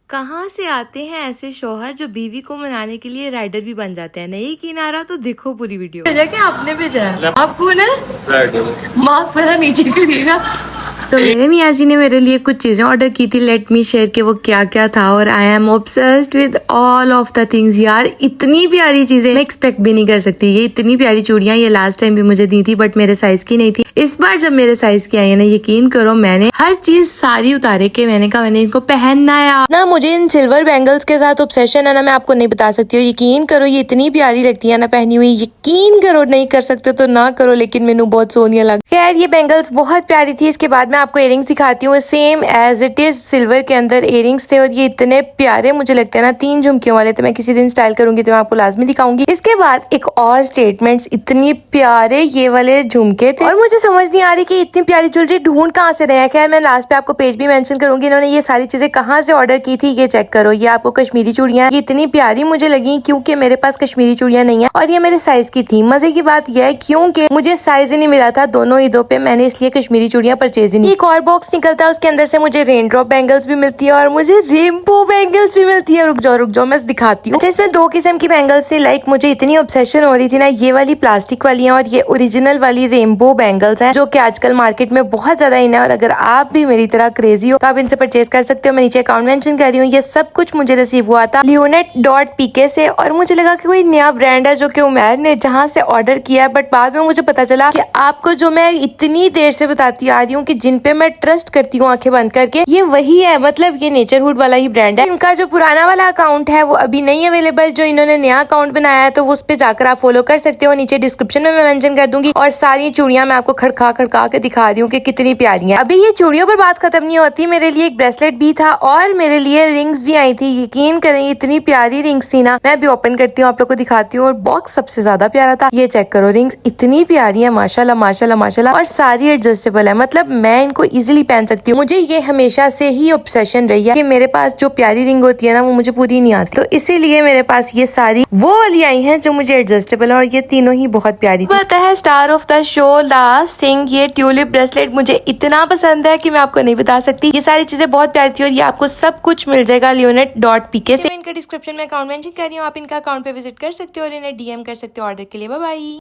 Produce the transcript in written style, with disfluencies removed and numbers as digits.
कहाँ से आते हैं ऐसे शौहर जो बीवी को मनाने के लिए राइडर भी बन जाते हैं। नहीं की नारा तो देखो पूरी वीडियो। क्या आपने भेजा है? आप कौन है? मास्क जरा नीचे करिएगा। तो मेरे मियाँ जी ने मेरे लिए कुछ चीजें ऑर्डर की थी। लेट मी शेयर कि वो क्या क्या था। और I am obsessed with all of the things. यार इतनी प्यारी चीजें मैं एक्सपेक्ट भी नहीं कर सकती। ये इतनी प्यारी चूड़ियां ये लास्ट टाइम भी मुझे दी थी बट मेरे साइज की नहीं थी। इस बार जब मेरे साइज की आई है ना, यकीन करो मैंने हर चीज सारी उतारे के मैंने कहा मैंने इनको पहनना है। ना मुझे इन सिल्वर बैंगल्स के साथ ऑब्सेशन है ना, मैं आपको नहीं बता सकती हूँ। यकीन करो ये इतनी प्यारी लगती है ना पहनी हुई। यकीन करो, नहीं कर सकते तो ना करो, लेकिन मैंने बहुत सोनिया लग। खैर ये बैंगल्स बहुत प्यारी थी। इसके बाद मैं आपको इयरिंग्स दिखाती हूँ। Same as it is silver के अंदर इयरिंग्स थे और ये इतने प्यारे मुझे लगते हैं ना, 3 झुमकियों वाले। तो मैं किसी दिन स्टाइल करूंगी तो मैं आपको लाजमी दिखाऊंगी। इसके बाद एक और स्टेटमेंट्स, इतनी प्यारे ये वाले झुमके थे और मुझे समझ नहीं आ रही कि इतनी प्यारी ज्वेलरी ढूंढ कहाँ से रहे हैं। खैर मैं लास्ट पे आपको पेज भी मेंशन करूंगी इन्होंने ये सारी चीजें कहाँ से ऑर्डर की थी। ये चेक करो, ये आपको कश्मीरी चूड़ियां ये इतनी प्यारी मुझे लगी क्योंकि मेरे पास कश्मीरी चूड़ियां नहीं है और ये मेरे साइज की थी। मजे की बात यह है क्योंकि मुझे साइज ही नहीं मिला था दोनों ईदों पे, मैंने इसलिए कश्मीरी चूड़ियां परचेज ही नहीं। एक और बॉक्स निकलता है, उसके अंदर से मुझे रेन ड्रॉप बैंगल्स भी मिलती है और मुझे रेनबो बैंगल्स भी मिलती है। रुक जाओ मैं दिखाती हूँ। इसमें 2 किस्म की बैंगल्स थी। लाइक मुझे इतनी ऑब्सेशन हो रही थी ना, ये वाली प्लास्टिक वाली है और ये ओरिजिनल वाली रेनबो बैंगल्स हैं जो कि आजकल मार्केट में बहुत ज्यादा इन है। और अगर आप भी मेरी तरह क्रेजी हो तो आप इनसे परचेज कर सकते हो। मैं नीचे अकाउंट मेंशन कर रही हूँ। ये सब कुछ मुझे रिसीव हुआ था Leonet.pk से और मुझे लगा कि कोई नया ब्रांड है जो कि उमैर ने जहाँ से ऑर्डर किया है। बट बाद में मुझे पता चला कि आपको जो मैं इतनी देर से बताती आ रही हूँ कि जिन पे मैं ट्रस्ट करती हूँ आंखें बंद करके, ये वही है। मतलब ये नेचरहुड वाला ही ब्रांड है। इनका जो पुराना वाला अकाउंट है वो अभी नहीं अवेलेबल। जो इन्होंने नया अकाउंट बनाया है तो उस पे जाकर आप फॉलो कर सकते हो। नीचे डिस्क्रिप्शन में मैं मेंशन कर दूंगी। और सारी चूड़ियां मैं आपको खड़का खड़का के दिखा रही हूँ कि कितनी प्यारी हैं। अभी ये चूड़ियों पर बात खत्म नहीं होती। मेरे लिए एक ब्रेसलेट भी था और मेरे लिए रिंग्स भी आई थी। यकीन करें इतनी प्यारी रिंग्स थी ना, मैं अभी ओपन करती हूँ आप लोग को दिखाती हूँ। और बॉक्स सबसे ज्यादा प्यारा था। ये चेक करो, रिंग्स इतनी प्यारी है माशाल्लाह माशाल्लाह माशाल्लाह। और सारी एडजस्टेबल है, मतलब मैं इनको इजिली पहन सकती हूँ। मुझे ये हमेशा से ही ऑब्सेशन रही है कि मेरे पास जो प्यारी रिंग होती है ना वो मुझे पूरी नहीं आती, तो इसीलिए मेरे पास ये सारी वो वाली आई हैं जो मुझे एडजस्टेबल है और ये तीनों ही बहुत प्यारी थी। पता है star of the show last thing, ये ट्यूलिप ब्रेसलेट मुझे इतना पसंद है कि मैं आपको नहीं बता सकती। ये सारी चीजें बहुत प्यारी थी और ये आपको सब कुछ मिल जाएगा Leonet.pk से। मैं इनका डिस्क्रिप्शन में अकाउंट मेंशन कर रही हूँ, आप इनका अकाउंट पे विजिट कर सकते हो और इन्हें DM कर सकते हो ऑर्डर के लिए। Bye bye.